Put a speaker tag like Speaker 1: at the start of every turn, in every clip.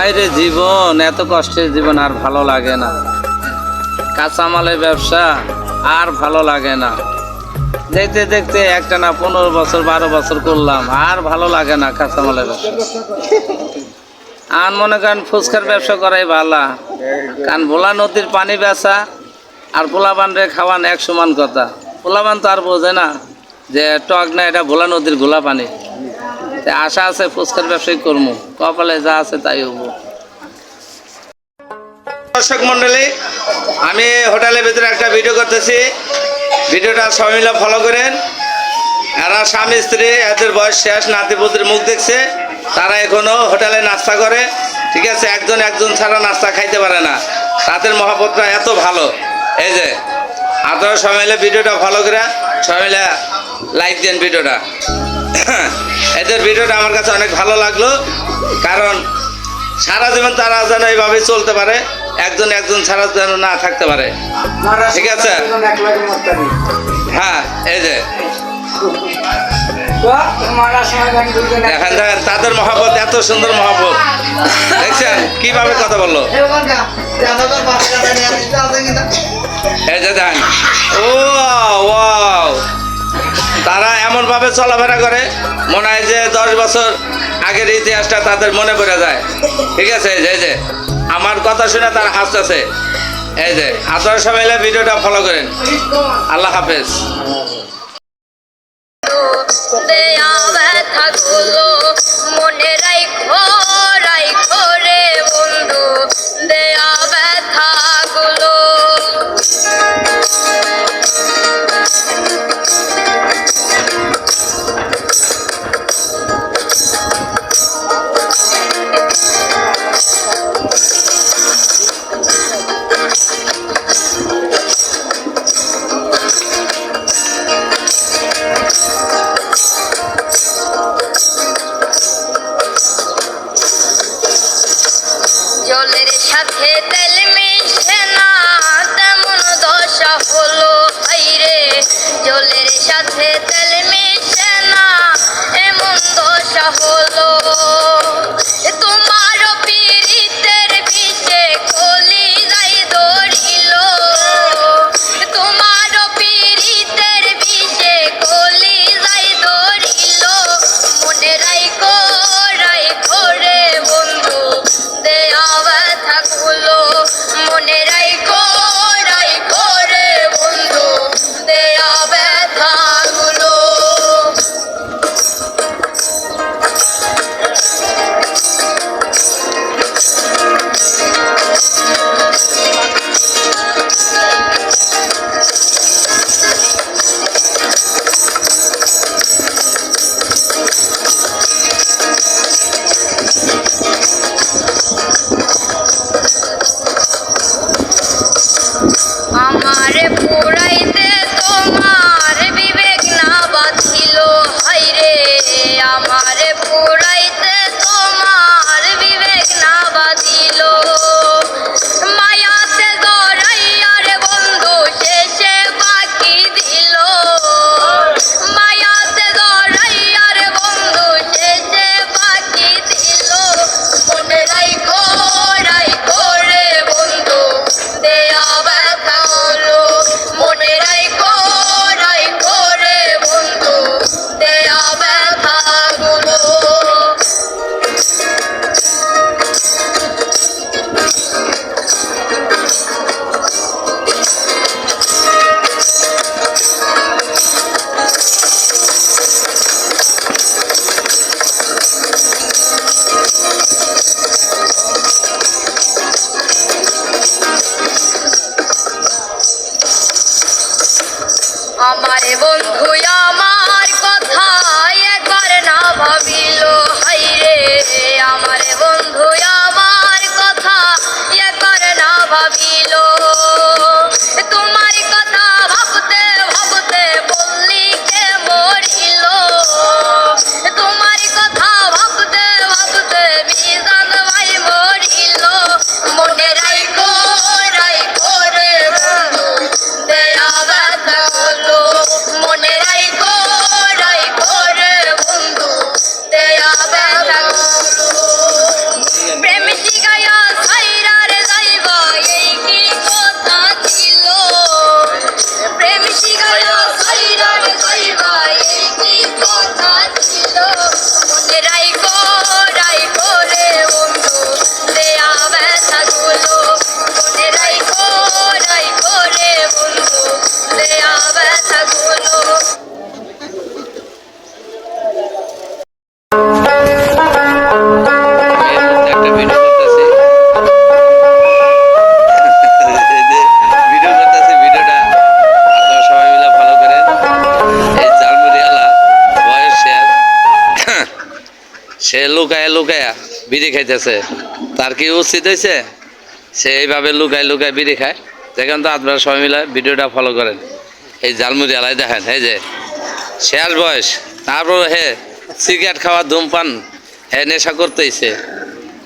Speaker 1: আরে জীবন, এত কষ্টের জীবন আর ভালো লাগে না। কাঁচামালের ব্যবসা আর ভালো লাগে না। দেখতে দেখতে একটা না 15 বছর 12 বছর করলাম, আর ভালো লাগে না কাঁচামালের ব্যবসা। আর মনে করেন ফুচকার ব্যবসা করাই ভালো, কারণ ভোলা নদীর পানি বেচা আর পোলাবান রে খাওয়ান এক সমান কথা। পোলাবান তো আর বোঝে না যে টক না, এটা ভোলা নদীর ঘোলা পানি। আশা আছে ফুচকার ব্যবসায়ী করবো, কপালে যা আছে তাই হবো। দর্শক মন্ডলী, আমি হোটেলের ভিতরে একটা ভিডিও করতেছি, ভিডিওটা সবাই মিলে ফলো করেন। এরা স্বামী স্ত্রী, এদের বয়স শেষ, নাতিপুতির মুখ দেখছে, তারা এখনো হোটেলে নাস্তা করে। ঠিক আছে, একজন ছাড়া নাস্তা খাইতে পারে না, তাদের মহাপতটা এত ভালো। এই যে আপনারা সবাই মিলে ভিডিওটা ফলো করে সবাই মিলে লাইক দেন ভিডিওটা। এদের ভিডিওটা আমার কাছে অনেক ভালো লাগলো, কারণ সারা জীবন তারা যেন এইভাবে চলতে পারে, একজন ছাড়া যেন না থাকতে পারে। ঠিক আছে, হ্যাঁ, এই যে দেখেন দেখেন তাদের মহাব্বত, এত সুন্দর মহাব্বত, দেখছেন কিভাবে কথা বললো। এই যে দেখেন, ও ওয়াও, তারা এমন ভাবে চলাফেরা করে মনে হয় যে 10 বছর আগের ইতিহাসটা তাদের মনে পড়ে যায়। ঠিক আছে, এই যে আমার কথা শুনে তারা হাসতেছে। এই যে আপনারা সবাই ভিডিওটা ফলো করেন। আল্লাহ হাফেজ। মনে রাইখো রাইখো রে বন্ধু, দেয়া ব্যথা গুলো। জলের সাথে তেল মিশে না, তেমন দশা হলো হাইরে। জলের সাথে তেল মিশে না, এমন দশা হলো। তোমার পীড়িতের বিষে কলি যাই ধরিল, তোমার পীড়িতের বিষে কলি যাই ধরিল। মনে রাইখো রাইখো রে বন্ধু, দেয়া ব্যথা গুলো। মনে রাইখো রাইখো রে বন্ধু, দেয়া ব্যথা গুলো। সে লুকায়া লুকায়া বিড়ি খাইতেছে, তার কি উচিত হয়েছে? সে এইভাবে লুকায় লুকায় বিড়ি খায়। দেখেন তো আপনারা সবাই মিলে ভিডিওটা ফলো করেন। এই জালমুড়ি আলাই দেখেন, এই যে শেষ বয়স, তারপর হে সিগারেট খাওয়া ধূমপান হে নেশা করতেইছে।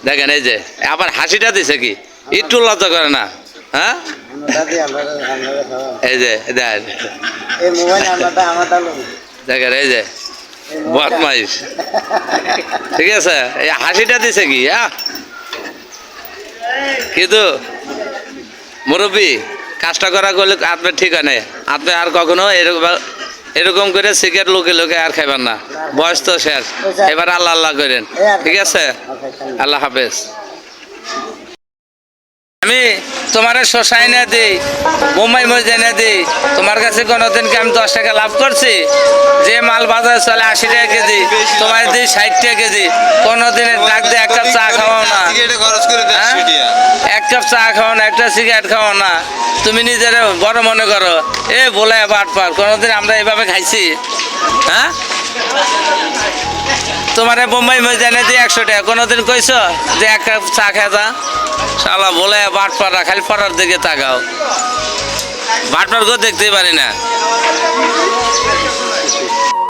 Speaker 1: দেখেন এই যে আবার হাসিটা দিছে কি, একটু লজ্জা করে না? হ্যাঁ, এই যে দেখেন, দেখেন এই যে বদমাইশ, ঠিক আছে? এই হাসিটা দিছে কি? কিন্তু মুরব্বী কাজটা করা করলে আপনার ঠিক হয় না। আপনি আর কখনো এরকম করে সিগারেট লোকে লোকে আর খাইবেন না। বয়স তো শেষ, এবার আল্লাহ আল্লাহ করেন, ঠিক আছে? আল্লাহ হাফেজ। আমি তোমার শশাই না দিই, বোম্বাই মরিচ না দিই, তোমার কাছে কোনোদিন কি আমি 10 টাকা লাভ করছি? যে মাল বাজারে চলে 80 টাকা কেজি, তোমার দিই 60 টাকা কেজি। কোনোদিন ডাক দিয়ে এক কাপ চা খাওয়াও না, এক কাপ চা খাও না, একটা সিগারেট খাওয়াও না। তুমি নিজের বড় মনে করো, এ বলে বাট পার। কোনোদিন আমরা এইভাবে খাইছি? হ্যাঁ, তোমার বোম্বাই মরিচ এনে দিই 100 টাকা, কোনোদিন কইছো যে এক কাপ চা খেয়ে যা? শালা বলে বাট পাড়া, খালি পড়ার দিকে তাকাও, বাট পার দেখতেই পারি না।